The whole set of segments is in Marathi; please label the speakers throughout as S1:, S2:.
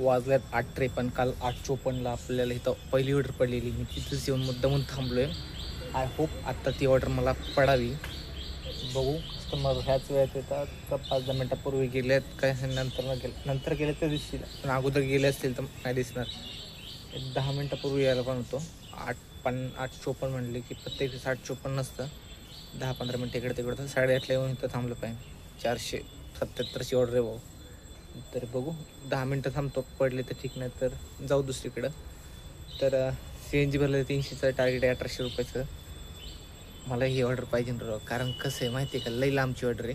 S1: वाजल्यात 8:53. काल 8:54ला आपल्याला इथं पहिली ऑर्डर पडलेली. मी तिथंच येऊन मुद्दामून थांबलो आहे. आय होप आत्ता ती ऑर्डर मला पडावी. बघू कस्टमर ह्याच वेळेत येतात का 5-10 मिनटापूर्वी गेलेत काय नंतर गेले तर दिसतील, पण अगोदर गेले असतील तर नाही दिसणार. 10 मिनटापूर्वी यायला पण होतो. 8:54 म्हणले की प्रत्येक 8:54 नसतं. 10-15 मिनटं इकडे तिकडं तर 8:30ला येऊन इथं थांबलं पाहिजे. 477ची ऑर्डर आहे भाऊ. तर बघू 10 मिनटं थांबतो, पडले तर ठीक, नाही तर जाऊ दुसरीकडं. तर CNG भरलं 300चं टार्गेट आहे, 1800 रुपयाचं. मला ही ऑर्डर पाहिजे ना, कारण कसं आहे माहिती आहे का, लई लांबची ऑर्डर आहे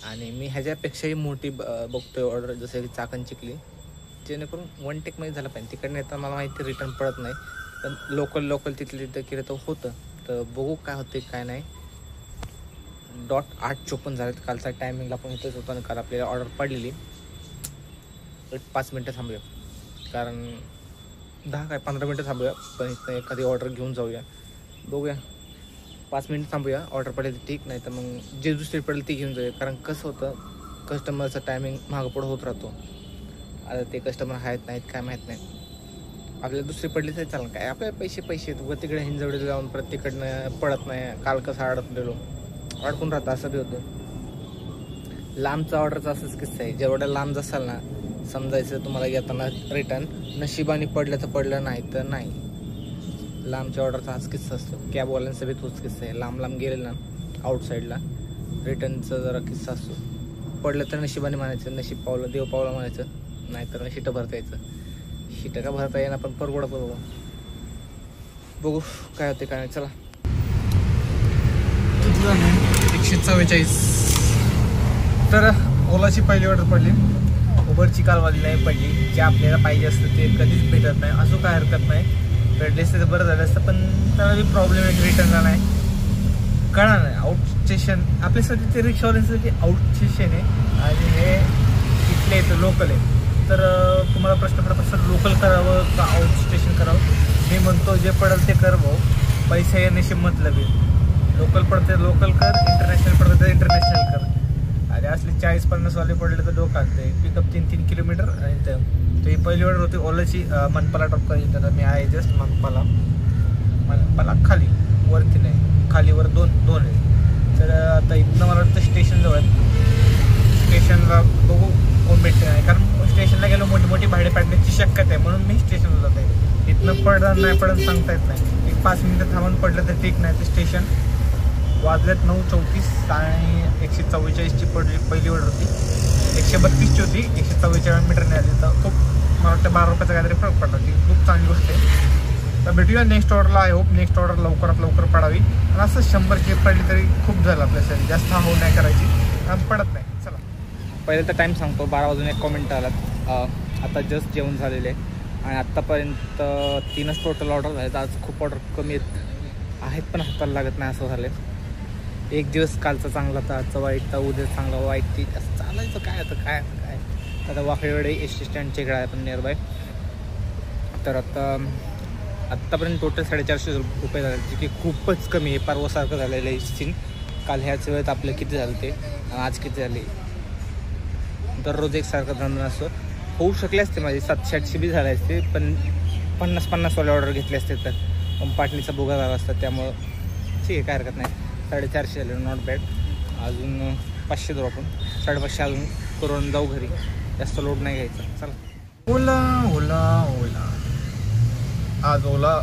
S1: आणि मी ह्याच्यापेक्षाही मोठी बघतोय ऑर्डर, जसं की चाकण चिखली, जेणेकरून वन टेकमध्ये झालं पाहिजे. तिकडनं येताना मला माहिती रिटर्न पडत नाही, पण लोकल तिथले तिथं केलं तर होतं. तर बघू काय होते काय नाही. 8:54 झालेत. कालचा टायमिंगला पण इथंच होतं आणि काल आपल्याला ऑर्डर पडलेली. 5 मिनटं थांबूया, कारण 10-15 मिनटं थांबूया, पण इथं एखादी ऑर्डर घेऊन जाऊया. बघूया 5 मिनिट थांबूया. ऑर्डर पडेल तर ठीक, नाही तर मग जे दुसरी पडेल ती घेऊन जाऊया. कारण कसं होतं, कस्टमरचं टायमिंग मागं पुढं होत राहतो. आता ते कस्टमर आहेत नाहीत काय माहीत नाही. आपल्याला दुसरी पडली तरी चालेल, काय आपल्याला पैसे व तिकडे हिंजवडीला जाऊन प्रत्येकडनं पडत नाही. काल कसं अडकलेलो, अडकून राहतं, असं बी होतं. लांबचा ऑर्डरचा असंच किस्सा आहे. जेवढ्या लांब जासाल ना, समजायचं तुम्हाला येताना रिटर्न नशिबाने पडलं तर पडलं, नाही तर नाही. लांबच्या ऑर्डरचा हाच किस्सा असतो. कॅबवाल्यांचा बी तोच किस्सा आहे. लांब गेले ना आउटसाईडला, रिटर्नचा जरा किस्सा असतो. पडलं तर नशिबाने म्हणायचं, नशीब पावलं देव पावलं म्हणायचं, नाहीतर शिटं भरता यायचं. शिटं का भरता येईना, पण परवडा बघू काय होते काय नाही. चला 144. तर ओलाची पहिली ऑर्डर पडली. उबरची कालवाली नाही पडली. जे आपल्याला पाहिजे असतं ते कधीच भेटत नाही. असं काय हरकत नाही, भेटले असते तर बरं झालं असतं, पण त्याला बी प्रॉब्लेम आहे. रिटर्नला नाही कळणार नाही. आउट स्टेशन आपल्यासाठी ते रिक्षावाल्यांसाठी आउट स्टेशन आहे आणि हे इथले येतं लोकल आहे. तर तुम्हाला प्रश्न पडत असेल लोकल करावं का आउट स्टेशन करावं. मी म्हणतो जे पडेल ते कर भाऊ, पैसे येण्याशी मतलब आहे. लोकल पडते लोकल कर, इंटरनॅशनल पडतं तर इंटरनॅशनल कर. आणि असले 40-50 वाले पडले तर डोकं आणते. Pickup 3 kilometre. आणि तर ही पहिली ऑर्डर होती ओलाची. मनपाला ड्रॉप करायची. तर मी आहे जस्ट मनपाला खाली, वरती नाही, खालीवर दोन आहे. तर आता इथनं मला वाटतं स्टेशन जवळ स्टेशनला बघू कोण भेटते नाही, कारण स्टेशनला गेलो मोठी भाडे पाडण्याची शक्यता आहे, म्हणून मी स्टेशनला जात आहे. इथनं पडणार नाही पडत सांगता येत नाही. एक 5 मिनिटं थांबून पडलं तर ठीक, नाही तर स्टेशन. वाजल्यात 9:34 आणि 144ची पहिली ऑर्डर होती. 132ची होती, 144 मीटरने आली. तर खूप मला वाटतं 12 रुपयाचा काहीतरी फरक पडला. ती खूप चांगली गोष्ट आहे. तर भेटूया नेक्स्ट ऑर्डरला. आय होप नेक्स्ट ऑर्डर लवकरात लवकर पडावी. आणि असं 100ची पडली तरी खूप झालं आपल्यासाठी. जास्त होऊ नाही करायची, कारण पडत नाही. चला पहिले तर टाईम सांगतो. 12:01 आलात. आता जस्ट जेवण झालेले आहे आणि आत्तापर्यंत 3च टोटल ऑर्डर झाले. आज खूप ऑर्डर कमी आहेत पण हाताला लागत नाही, असं झालं. एक दिवस कालचा चांगला तर आजचा वाईट, तर उद्या चांगला वाईट, ती असं चालायचं. काय आता वाकडेवाडी एस.टी. स्टँडच्या इकडे आहे पण नियर बाय. तर आत्तापर्यंत टोटल 450 रुपये झाले, जे की खूपच कमी आहे. परवासारखं झालेलं आहे सीन. काल ह्याच वेळेत आपलं किती झालं ते आणि आज किती झाले. दररोज एकसारखं धंदा असतो. होऊ शकले असते माझे 700-800 बी झाले असते, पण 50-50 वाले ऑर्डर घेतले असते तर पण पाटणीचा भुगा झाला असता. त्यामुळं ठीक आहे, काय हरकत नाही. 450 झाले, नॉट बॅड. अजून 500 देऊ आपण, 550 अजून करून जाऊ घरी. जास्त लोड नाही घ्यायचा. चला. ओला आज ओला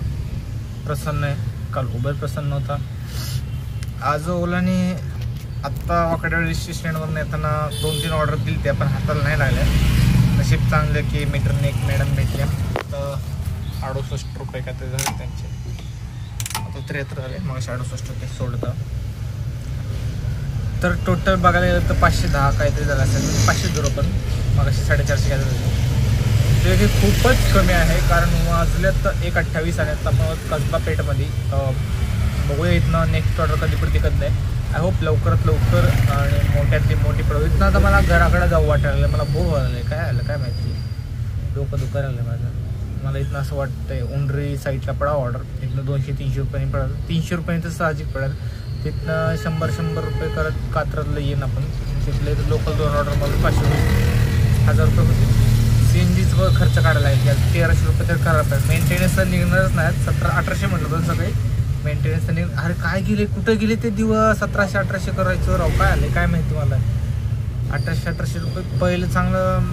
S1: प्रसन्न आहे. काल उबर प्रसन्न होता. आज ओलाने आत्ता वाकडेवाडी एस.टी. स्टँडवरून येताना 2-3 ऑर्डर दिली, त्या पण हाताला नाही लागल्या. नशीब चांगलं की मीटरने एक मॅडम भेटल्या. तर 68 रुपये का ते झाले त्यांचे. आता 73 झाले, मग 68 रुपये सोडतं. तर टोटल बघायला गेलं तर 510 काहीतरी झालं असेल. 500 धरू पण मग 450 काहीतरी झाले, जे की खूपच कमी आहे. कारण वाजल्यात 1:28 आणि आता आपण कसबा पेठमध्ये. बघूया इथनं नेक्स्ट ऑर्डर कधी पडते कधी नाही. आय होप लवकरात लवकर आणि मोठ्यातली मोठी पडू. इथनं आता मला घराकडे जाऊ वाटायला, मला बोर व्हायला काय आलं काय माहिती, डोकं दुखायला लागलं माझं. मला इथनं असं वाटतंय उंडरी साईडला पडा ऑर्डर. इथनं 200-300 रुपयांनी पडेल. 300 रुपयांनी तर साहजिक पडेल. तिथनं 100 रुपये करत कात्रजला येईन आपण. तिथले लोकल 2 ऑर्डर मला 500 1000 रुपये होते. CNGचा खर्च काढायला लागेल. 1300 रुपये तर खराब आहे. मेंटेनन्स तर निघणारच नाही. 1700-1800 म्हटलं होतं सगळे मेंटेनन्स तर अरे काय गेले कुठं गेले ते दिवस. 1700-1800 करायचो राव. काय आले काय माहिती मला. 1800 रुपये पहिलं चांगलं.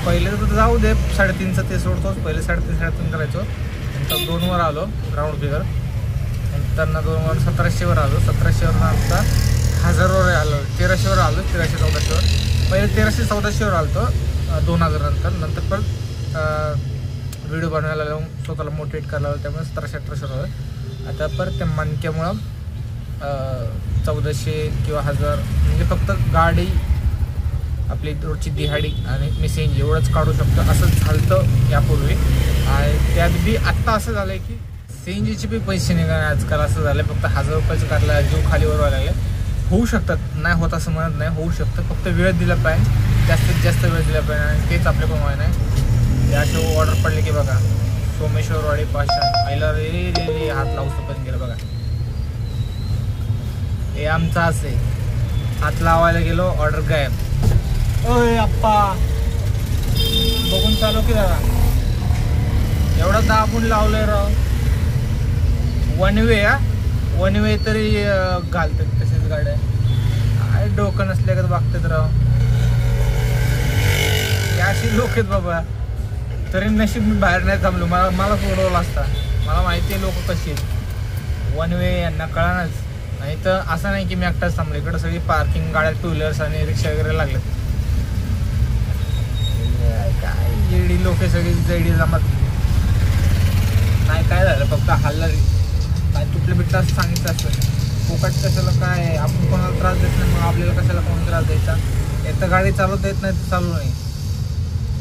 S1: पहिले तर जाऊ दे 3.5चं ते सोडतोच. पहिले 3.5 करायचो. नंतर 2वर आलो ग्राउंड फिगर. नंतर 2वर 1700वर आलो. 1700वर आमचा 1000वर आलो. 1300वर आलो. 1300-1400वर. पहिले 1300-1400वर आलो 2000 नंतर परत व्हिडिओ बनवायला लावून स्वतःला मोटिवेट करायला लावलं. त्यामुळे 1700-1800वर आलं. आता परत त्या मणक्यामुळं 1400 किंवा 1000 म्हणजे फक्त गाडी आपली रोजची दिहाडी आणि मी CNG एवढंच काढू शकतो असं झालं यापूर्वी. आणि त्यात बी आत्ता असं झालं आहे की CNGचे बी पैसे निघाले आजकाल. असं झालं फक्त 1000 रुपयाचं काढला जीव खालीवर व्हायला लागले. होऊ शकतात नाही होत असं म्हणत नाही. होऊ शकतं फक्त वेळ दिला पाहिजे. जास्तीत जास्त वेळ दिला पाहिजे आणि तेच आपले पण व्हाय नाही. असे ऑर्डर पडले की बघा सोमेश्वरवाडी पाषाण आईला रे हात लावू पण गेलं बघा. हे आमचं असे हात लावायला गेलो ऑर्डर गायब. ओय अप्पा बघून चालू की जरा. एवढं दाबून लावलंय राव. 1 वे वन वे तरी घालतात तसेच गाड्या. काय डोकं नसल्या का बघतात राव. अशी लोक आहेत बाबा. तरी नशीब मी बाहेर नाही थांबलो. मला सोडवलं असता. मला माहिती आहे लोक कशी आहेत. 1 वे यांना कळणारच नाही. तर असं नाही की मी एकटाच थांबलो. इकडं सगळी पार्किंग गाड्या 2 व्हीलर्स आणि रिक्षा वगैरे लागलेत. काय जेडी लोक सगळी जेडी जमत नाही. काय झालं फक्त हल्ला काय तुटलं बिटलं असं सांगितलं असतं. फुकट कशाला काय आपण कोणाला त्रास देत नाही. मग आपल्याला कशाला कोण त्रास द्यायचा. एक तर गाडी चालवता येत नाही तर चालू नाही.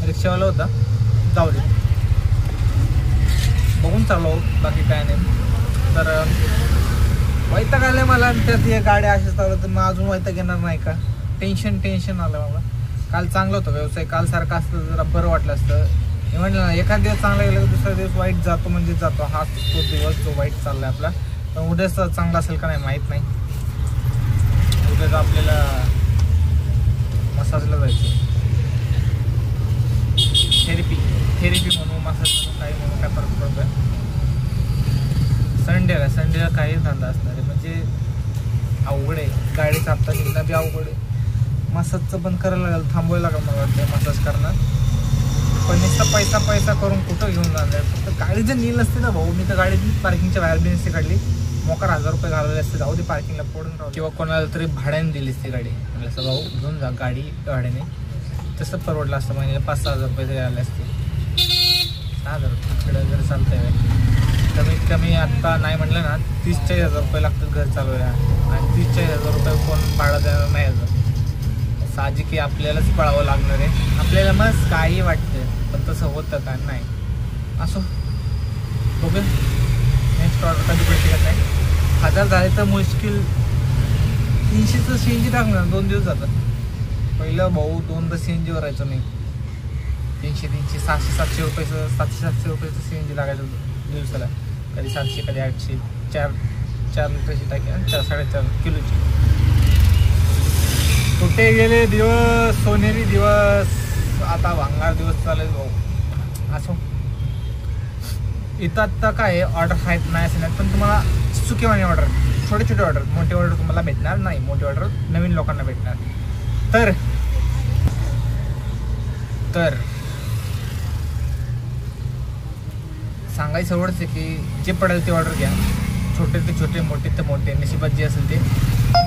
S1: रिक्षावाला होता जाऊ दे बघून चालव बाकी काय नाही. तर वैताग आलं मला. त्यात या गाड्या अशा चालवत तर मग अजून वैताग येणार नाही का. टेन्शन आलं मला. काल चांगलं होतं व्यवसाय. काल सारखं असतं जरा बरं वाटलं असतं. मी म्हटलं ना एखाद दिवस चांगला गेला तर दुसरा दिवस वाईट जातो म्हणजे जातो. हा तो दिवस जो वाईट चालला आहे आपला. पण उद्याच चांगला असेल का नाही माहीत नाही. उद्याच आपल्याला मसाजला जायचं. थेरपी म्हणू मसाज म्हणू काही म्हणू काय फरक पडतोय. संडेला काही धंदा असणार आहे. म्हणजे अवघड आहे. गाडीचा हप्ता निघणं बी अवघड आहे. मसाजचं पण करायला लागेल. थांबवायला लागेल मला वाटतं मसाज करणं. पण नुसतं पैसा करून कुठं घेऊन जाणार. फक्त गाडी जर नील असते ना भाऊ. मी तर गाडी पार्किंगच्या बाहेर बी नसते काढली. मोकार 1000 रुपये घालवले असते. जाऊ दे पार्किंगला पडून राहू. किंवा कोणाला तरी भाड्याने दिली असते गाडी. म्हणजे असं भाऊ घेऊन जा गाडी भाड्याने. तसं परवडलं असतं. महिन्याला 5-6 हजार रुपये तरी आले असते. 6,000 रुपये जर चालतंय. कमीत कमी आत्ता नाही म्हटलं ना 30-40 हजार रुपये लागतात घर चालवायला. आणि 30-40 हजार रुपये कोण भाडं देणार नाही. साहजिक आपल्यालाच पळावं लागणार आहे. आपल्याला मग काही वाटतं पण तसं होतं का नाही. असो बघू नेक्स्ट ऑर्डर कधी भेटते का नाही. 1000 झाले तर मुश्किल 300चं CNG टाकणार. 2 दिवस जातात. पहिलं भाऊ 2दा CNG वर राहायचो नाही. 300 600-700 रुपयाचं 700-700 रुपयाचं CNG लागायचं दिवसाला. कधी 700 कधी 800. 4 लिटरची टाकी आणि 4-4.5 किलोची. कुठे गेले दिवस सोनेरी दिवस. आता भांगार दिवस चालेल भाऊ. असो इथं आत्ता काय ऑर्डर आहेत नाही असं नाही. पण तुम्हाला चुकीवाणी ऑर्डर छोटे ऑर्डर मोठे ऑर्डर तुम्हाला भेटणार नाही. मोठे ऑर्डर नवीन लोकांना भेटणार. तर सांगायचं एवढंच आहे की जे पडेल ते ऑर्डर घ्या. छोटे ते छोटे मोठे ते मोठे नशिबात जे असेल ते.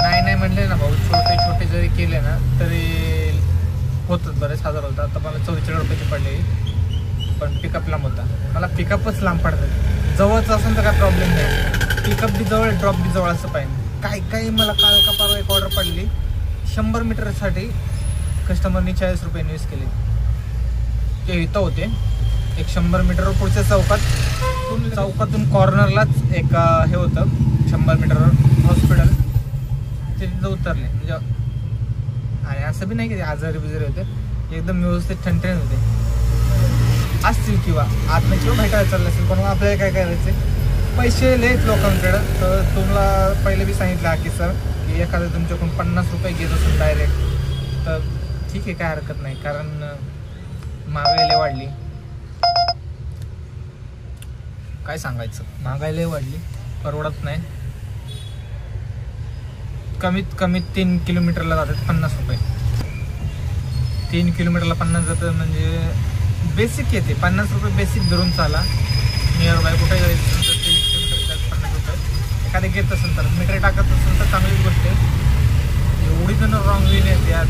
S1: नाही म्हणले ना भाऊ. छोटे जरी केले ना तरी होतात. बरेच हजार होतात. आता मला 44 रुपयाचे पडले. पण पिकअप लांब होता. मला पिकअपच लांब पडतात. जवळचं असेल तर काय प्रॉब्लेम नाही. पिकअप बी जवळ ड्रॉप बी जवळ असं पाहिजे. काही मला काल का परवा एक ऑर्डर पडली 100 मीटरसाठी. कस्टमरनी 40 रुपये इन्व्हेस्ट केले. ते इथं होते एक 100 मीटरवर पुढच्या चौकातून कॉर्नरलाच एक हे होतं 100 मीटरवर हॉस्पिटल. तिथं उतरले म्हणजे. आणि असं बी नाही की आजारी बिजारी होते. एकदम व्यवस्थित ठणठण होते असतील किंवा आतनं किंवा भेटायला चाललं असेल. पण आपल्याला काय करायचं पैसे लेत लोकांकडं. तर तुम्हाला पहिले बी सांगितलं की सर की एखादं तुमच्याकडून 50 रुपये घेत असेल डायरेक्ट तर ठीक आहे काय हरकत नाही. कारण महागाई वाढली, काय सांगायचं, महागाई वाढली, परवडत नाही. कमीत कमी 3 किलोमीटरला जातात 50 रुपये. 3 किलोमीटरला 50 जातं म्हणजे बेसिक येते. 50 रुपये बेसिक धरून चाला. नियर बाय कुठे जायचं तर 3 किलोमीटर 50 रुपये. एखादे घेत असेल तर मीटर टाकत असेल तर चांगलीच गोष्ट आहे. एवढी जण रॉंग वेने येतात,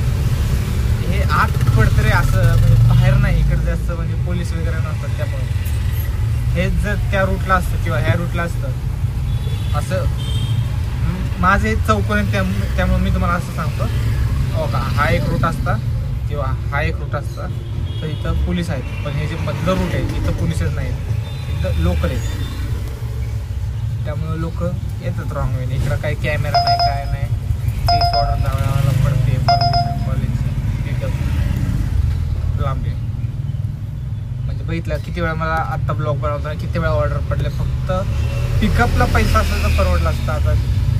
S1: हे आत पडतं रे असं, म्हणजे बाहेर नाही, इकडे जास्त म्हणजे पोलीस वगैरे नसतात. त्यामुळे हेच जर त्या रूटला असतं किंवा ह्या रूटला असतं असं, माझं हे चौकोन त्यामुळे मी तुम्हाला असं सांगतो, हो का, हा एक रूट असता किंवा हा एक रूट असता तर इथं पोलीस आहेत. पण हे जे मधलं रूट आहे इथं पोलीसच नाहीत, इथं लोकल आहेत. त्यामुळे लोक येतात रॉंग वेने. इकडं काही कॅमेरा नाही, काय नाही, फीस ऑर्डर लावायला पडते, परमिशन कॉलेजची पिकअप लांबे. म्हणजे बघितलं किती वेळा मला आत्ता ब्लॉग बनवताना किती वेळा ऑर्डर पडले. फक्त पिकअपला पैसा असेल तर परवडला असता. आता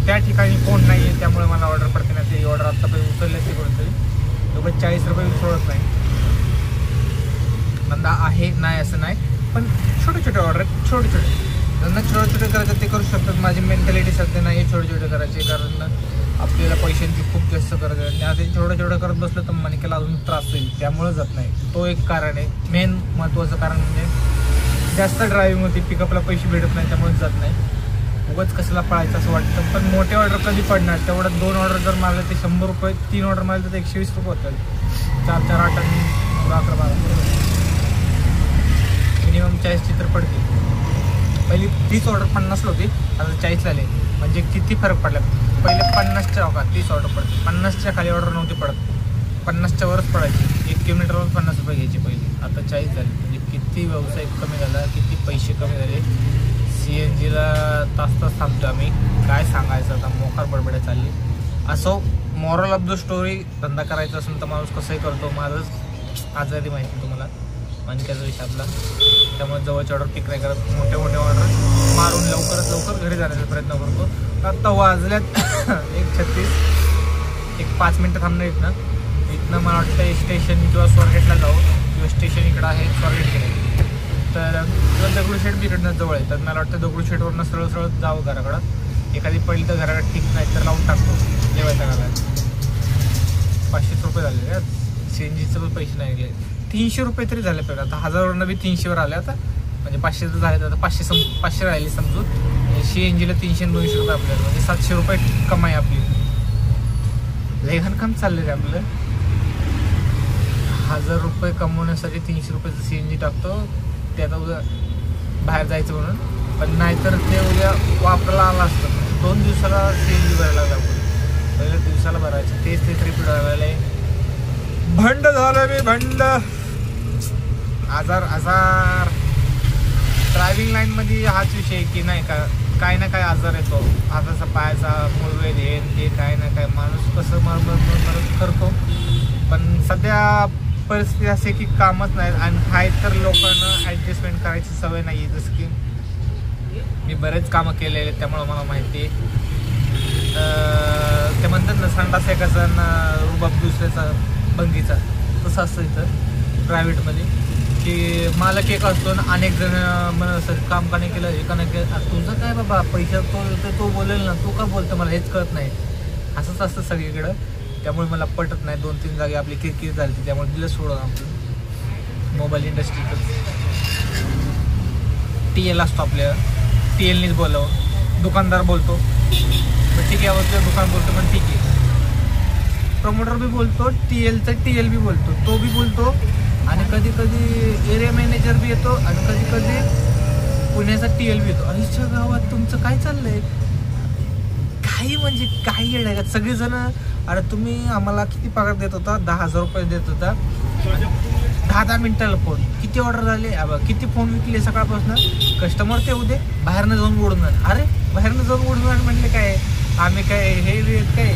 S1: त्या ठिकाणी कोण नाही आहे त्यामुळे मला ऑर्डर पडते नाही. ते ऑर्डर आत्तापर्यंत उचलले ते कोणतरी तेवढं 40 रुपये सोडत नाही. धंदा आहे नाही असं नाही, पण छोटे छोटे ऑर्डर, छोटे छोटे त्यांना छोटे छोटे करायचं ते करू शकतात. माझी मेंटॅलिटी सध्या नाही छोटे छोटे करायचे, कारण आपल्याला पैशांची खूप जास्त गरज आहे. आणि आता छोटं छोटं करत बसलं तर मणक्याला अजून त्रास होईल, त्यामुळं जात नाही. तो एक कारण आहे. मेन महत्त्वाचं कारण म्हणजे जास्त ड्रायव्हिंग होती, पिकअपला पैसे भेटत नाही त्यामुळे जात नाही. उगाच कसला पळायचं असं वाटतं. पण मोठे ऑर्डर कधी पडणार, तेवढं 2 ऑर्डर जर मारले ते 100 रुपये, 3 ऑर्डर मारले तर 120 रुपये होतात. 4 8 आणि 11 12 मिनिमम 40 चित्र पडते. पहिली 30 ऑर्डर 50 होती, आता 40 झाले. म्हणजे किती फरक पडला. पहिले 50च्या का 30 ऑर्डर पडते, 50च्या खाली ऑर्डर नव्हती पडत, 50च्या वरच पडायची. 1 किलोमीटरवर 50 रुपये घ्यायचे पहिले, आता 40 झाले. म्हणजे किती व्यवसाय कमी झाला, किती पैसे कमी झाले. CNGला तास थांबतो आम्ही, काय सांगायचं आता, मोकार बडबड्या चालली. असो, मॉरल ऑफ द स्टोरी, धंदा करायचा असेल तर माणूस कसंही करतो. माझंच आजारी माहिती तुम्हाला, मणक्याचा विषयातला. त्यामुळे जवळच्या ऑर्डर पिक नाही करत, मोठे मोठे ऑर्डर मारून लवकरात लवकर घरी जाण्याचा प्रयत्न करतो. आत्ता वाजल्यात 1:36, एक 5 मिनटं थांबणार इथनं मला वाटतं स्टेशन किंवा स्वारगेटला जाऊ, किंवा स्टेशन इकडं आहे स्वारगेटकडे. तर दगडूशेठ बी इकडनं जवळ आहे, तर मला वाटतं दगडूशेठवरनं सरळ सरळ जावं घराकडं. एखादी पहिली तर घराकडे ठीक नाही तर लावून टाकतो जेवायच्या घरात. 500 रुपये झाले, CNGचे पण पैसे नाही गेले. 300 रुपये तरी झाले पाहिजे. आता 1000वरनं बी 300वर आले आता, म्हणजे 500 तर झाले. आता 500 राहिले समजून. CNGला 300 आणि 200 रुपये आपल्याला, म्हणजे 700 रुपये कमाई आपली. लेखन काम चाललं रे आपलं. 1000 रुपये कमवण्यासाठी 300 रुपयाचं CNG टाकतो, ते आता उद्या बाहेर जायचं म्हणून. पण नाहीतर ते उद्या वापरायला आलं असतं. 2 दिवसाला CNG भरायला लागला. पहिल्या दिवसाला भरायचं, तेच ते रिपीट व्हायला आहे. भंड झालं मी, भंड. आजार ड्रायव्हिंग लाईनमध्ये हाच विषय की नाही का, काय ना काय आजार येतो. हाताचा पायाचा मुळवेल हे ते काय ना काय माणूस कसं मरत करतो. पण सध्या परिस्थिती असे की कामच नाही, आणि हाय तर लोकांना ॲडजस्टमेंट करायची सवय नाही आहे. जसं की मी बरेच कामं केलेले, त्यामुळं मला माहिती आहे. ते म्हणतात ना, संडास एकाचा रुबाब दुसऱ्याचा बंगीचा, तसं असतं इथं प्रायव्हेटमध्ये. की मालक एक असतो ना, अनेक जण म्हणत असं काम का नाही केलं, हे का नाही केलं. तुझं काय बाबा, पैसा तो बोलेल ना, तू का बोलतो मला हेच कळत नाही. असंच असतं सगळीकडं. त्यामुळे मला पटत नाही. 2-3 जागी आपली किरकिर झाली होती, त्यामुळे दिलं सोडून. आपलं मोबाईल इंडस्ट्रीचं TL असतो आपल्या, TLनीच बोलावं. दुकानदार बोलतो मग ठीक आहे, दुकान बोलतो पण ठीक आहे. प्रमोटर बी बोलतो, TLचा TL बी बोलतो, तो बी बोलतो. आणि कधी कधी एरिया मॅनेजर बी येतो, आणि कधी कधी पुण्याचा TL बी येतो. आईच्या गावात तुमचं काय चाललंय, काही म्हणजे काही येणार का सगळेजण. अरे तुम्ही आम्हाला किती पगार देत होता, 10,000 रुपये देत होता, 10 मिनिटाला फोन. किती ऑर्डर झाले, किती फोन विकले सकाळपासून. कस्टमर ते उद्या बाहेरनं जाऊन उडणार. अरे बाहेरनं जाऊन उडणार म्हणले काय, आम्ही काय हे काय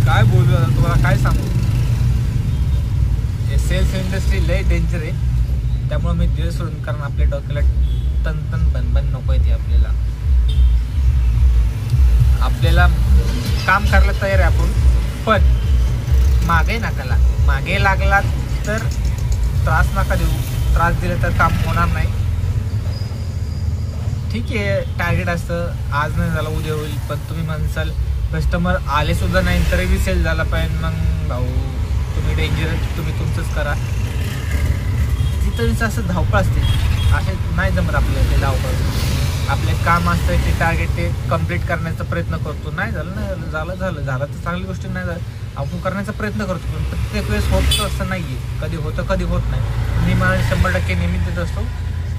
S1: काय बोलू तुम्हाला, काय सांगू. हे सेल्स इंडस्ट्री लय डेंजर आहे. त्यामुळे मी दिवस सोडून, कारण आपल्या डोक्याला तन बनबन नको येते. आपल्याला काम करायला तयार आहे आपण, पण मागे नाकाला मागे लागलात तर त्रास नका देऊ. त्रास दिले तर काम होणार नाही. ठीक आहे, टार्गेट असतं, आज नाही झालं उद्या होईल. पण तुम्ही म्हणसाल कस्टमर आले सुद्धा नाही तरी बी सेल झाला पाहिजे, मग भाऊ तुम्ही डेंजर, तुम्ही तुमचंच करा. तिथं असं धावपळ असते, असे नाही जमत आपल्याला ते धावपळ. आपले काम असतं ते टार्गेट ते कंप्लीट करण्याचा प्रयत्न करतो. नाही झालं नाही झालं तर चांगली गोष्ट, नाही झालं आपण करण्याचा प्रयत्न करतो. पण प्रत्येक वेळेस होतं असं नाही आहे, कधी होतं कधी होत नाही. मी मला 100% नेहमी देत असतो.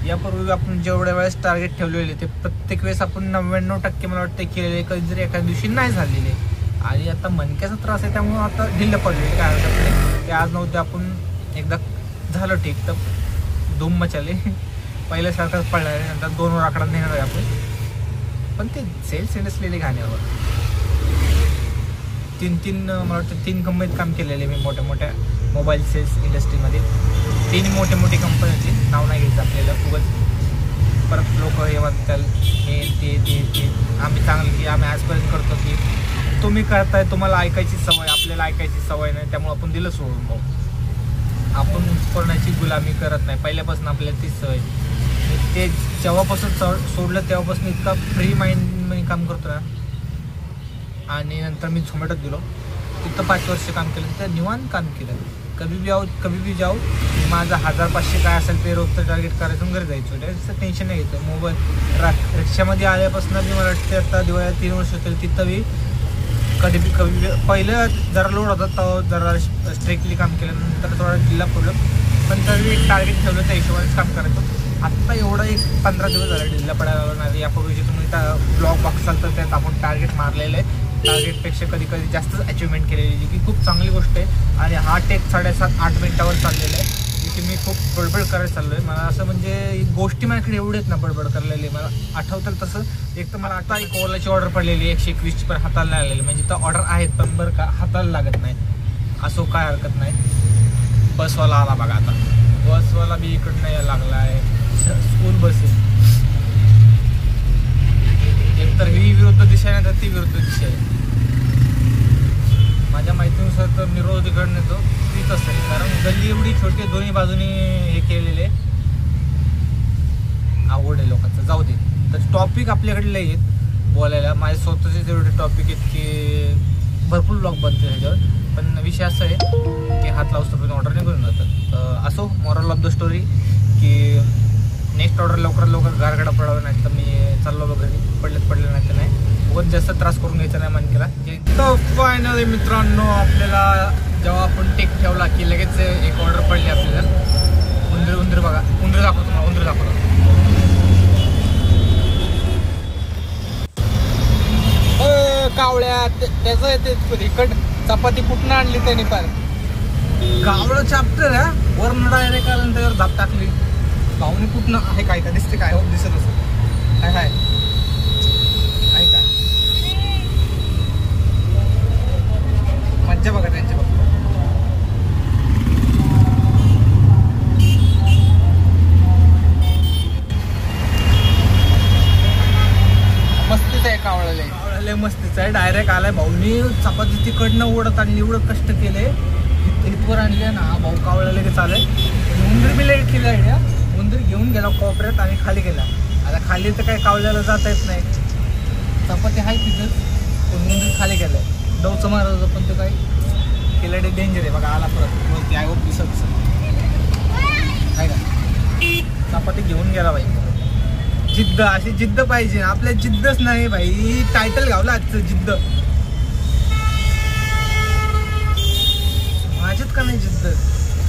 S1: यापूर्वी आपण जेवढ्या वेळेस टार्गेट ठेवलेले ते प्रत्येक वेळेस आपण 99% मला वाटतं केलेले, कधीतरी एका दिवशी नाही झालेले. आणि आता मणक्याचा त्रास आहे त्यामुळं आता ढिल्ल पडलेले, काय हरकत नाही. ते आज नव्हते, आपण एकदा झालं ठीक तर धूम मचाले. पहिल्यासारखंच पडणार आहे, नंतर 2 आकडा नेणार आहे आपण. पण ते सेल्स इंडस्ट्रीले घाण्यावर 3 मला वाटतं 3 कंपनीत काम केलेले मी, मोठ्या मोठ्या मोबाईल सेल्स इंडस्ट्रीमध्ये. 3 मोठी कंपनीचे नाव नाही घ्यायचं आपल्याला उगाच परत लोक हे म्हणतात हे ते आम्ही चांगलं की आम्ही आजपर्यंत करतो की तुम्ही करताय, तुम्हाला ऐकायची सवय, आपल्याला ऐकायची सवय नाही, त्यामुळे आपण दिलं सोडून. भाऊ आपण कोणाची गुलामी करत नाही, पहिल्यापासून आपल्याला तीच सवय. ते जेव्हापासून सोडलं तेव्हापासून इतका फ्री माइंड मी काम करतो ना. आणि नंतर मी झोमॅटोत गेलो, तिथं 5 वर्ष काम केलं, तिथं निवांत काम केलं. कभी भी जाऊ माझा 1500 काय असेल ते रोजचं टार्गेट करायचं, घरी जायचं, त्याचं टेन्शन नाही घ्यायचं. मोबाईल रिक्षामध्ये आल्यापासून मी मला वाटते आता दिवाळी 3 वर्ष होतील, तिथं मी कधी पहिलं जरा लोड होता तर जरा स्ट्रिक्टली काम केलं, नंतर थोडा ढिल्ला पडलं. पण तरी एक टार्गेट ठेवलं त्या हिशोबानेच काम करायचं. आत्ता एवढं एक 15 दिवस झाले ढिल्ला पडायला नाही. यापूर्वी जे तुम्ही ब्लॉग बघसाल तर त्यात आपण टार्गेट मारलेलं आहे, टार्गेटपेक्षा कधी जास्तच अचिव्हमेंट केलेली, जी की खूप चांगली गोष्ट आहे. आणि हा टेक 7.5-8 मिनिटावर चाललेला आहे, जी की मी खूप बडबड करायला चाललो आहे. मला असं म्हणजे गोष्टी माझ्याकडे एवढे आहेत ना बडबड करलेली, मला आठवतं तसं. एक तर मला आता एक ओलाची ऑर्डर पडलेली 121 पण हाताला नाही आलेली, म्हणजे तर ऑर्डर आहेत पण बरं का हाताला लागत नाही. असो काय हरकत नाही. बसवाला आला बघा, आता बसवाला बी इकडनं यायला लागला आहे. स्कूल बस आहे, एक तर ही विरुद्ध दिशा आहे, तर ती विरुद्ध दिशा आहे. माझ्या माहितीनुसार तर मी रोज इकडून येतो तीच असेल, कारण गल्ली एवढी छोटी, दोन्ही बाजूनी हे केलेले. आवड आहे लोकांचं, जाऊ दे. तर टॉपिक आपल्याकडे लई आहेत बोलायला, माझे स्वतःचे जेवढे टॉपिक आहेत की भरपूर ब्लॉग बनते ह्याच्यावर. पण विषय असं आहे की हात लावतो ऑर्डर निघून जातात. असो मॉरल ऑफ द स्टोरी की नेक्स्ट ऑर्डर लवकरात गारगडा पडावं, नाही तर मी चाललो वगैरे पडले नाही तर नाही, बहुत जास्त त्रास करून घ्यायचा नाही मन केला. तर फायनली मित्रांनो, आपल्याला जेव्हा आपण टेक ठेवला की लगेच एक ऑर्डर पडली आपल्याला. उंदीर बघा, उंदीर दाखवतो मला, उंदीर दाखवतो. कावळ्या त्याचं येते इकड चपाती कुठनं आणली त्याने पार. कावळं चॅप्टर आहे वरण डायरेक्ट आलं त्यावर धाप टाकली. भाऊने कुठनं आहे काय का दिसते काय, हो दिसत असं काय काय आहे काय. मज्जा बघा त्यांची बघ. मस्तीच आहे कावळाले मस्तीच आहे. डायरेक्ट आलाय भाऊनी चपाती तिकडनं ओढत आणि एवढं कष्ट केले इथवर आणले ना. भाऊ कावळा लगेच आलाय. उंदीर बी लेट केली आयडिया. उंदीर घेऊन गेला कोपऱ्यात आणि खाली गेला. आता खाली तर काही कावळ्याला जाता येत नाही, चपाती आहे तिथं, पण उंदीर खाली गेलाय. डवचं मारत होतं पण तो काही केला डेंजर आहे बघा. आला परत बोलते आय होप दिसत आहे का. चपाती घेऊन गेला बाई. जिद्द, अशी जिद्द पाहिजे आपल्या. जिद्दच नाही भाई, टायटल गावला आजचं जिद्द. माझ्यात का नाही जिद्द,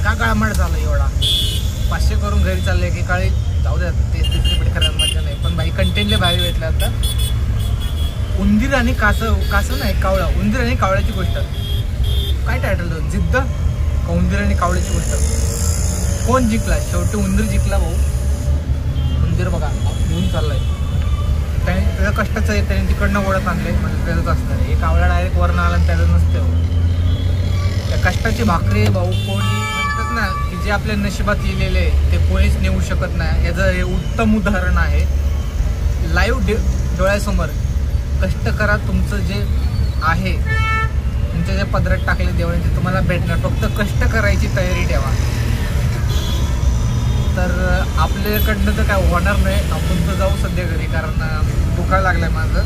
S1: का काळमाड झालं एवढा. 500 करून घरी चालले की काळी जाऊ द्या, तेच रिपीट करायला मजा नाही. पण बाई कंटेंटले बाहेर भेटलं आता. उंदीर आणि कासं नाही कावळा, उंदीर आणि कावळ्याची गोष्ट. काय टायटल होतं, जिद्द का उंदीर आणि कावळ्याची गोष्ट. कोण जिंकला शेवटी? उंदीर जिंकला भाऊ. उंदीर बघा घेऊन चाललाय, त्याने त्याचं कष्टाचं आहे, त्याने तिकडनं ओढत आणलंय म्हणजे त्याचंच असणार. हे कावळा डायरेक्ट वरण आला आणि त्याचं नसतं. त्या कष्टाची भाकरी भाऊ कोणी म्हणतात ना की जे आपल्या नशिबात लिहिलेले आहे ते कोणीच नेऊ शकत नाही. याचं हे उत्तम उदाहरण आहे. लाईव्ह डोळ्यासमोर कष्ट करा, तुमचं जे आहे तुमच्या ज्या पदरात टाकले देवाने ते तुम्हाला भेटणार. फक्त कष्ट करायची तयारी ठेवा. तर आपल्याकडनं तर काय होणार नाही. आपण तर जाऊ सध्या घरी, कारण दुखायला लागलं आहे माझं.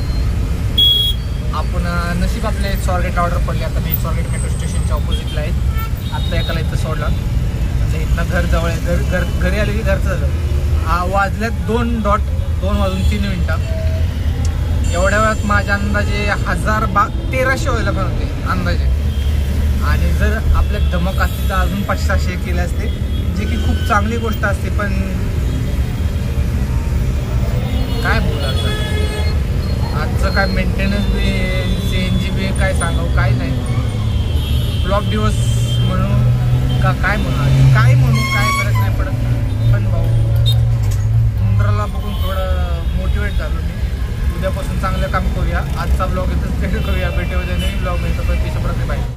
S1: आपण नशीब आपले स्वारगेट ऑर्डर पडली. आता मी स्वारगेट मेट्रो स्टेशनच्या ऑपोजिटला आहे. आत्ता एकाला इथं सोडला, म्हणजे इथनं घर जवळ आहे. घरी आले की घरचं झालं. वाजल्यात 2:03 एवढ्या वेळात माझ्या अंदाजे 1300 व्हायला पण होते अंदाजे. आणि जर आपल्यात धमक असते तर अजून 500 केले असते, जे की खूप चांगली गोष्ट असते. पण काय बोलायचं, आजचं काय मेंटेनन्स बी CNG बी काय सांगावं, काय नाही. ब्लॉक दिवस म्हणून का काय म्हणू, काय फरक नाही पडत. पण भाऊ सुंदराला बघून थोडं मोटिवेट झालो मी. उद्यापासून चांगलं काम करूया. आजचा ब्लॉग इथंच करूया. भेटूया नवीन ब्लॉग. मी तर 30 बाय.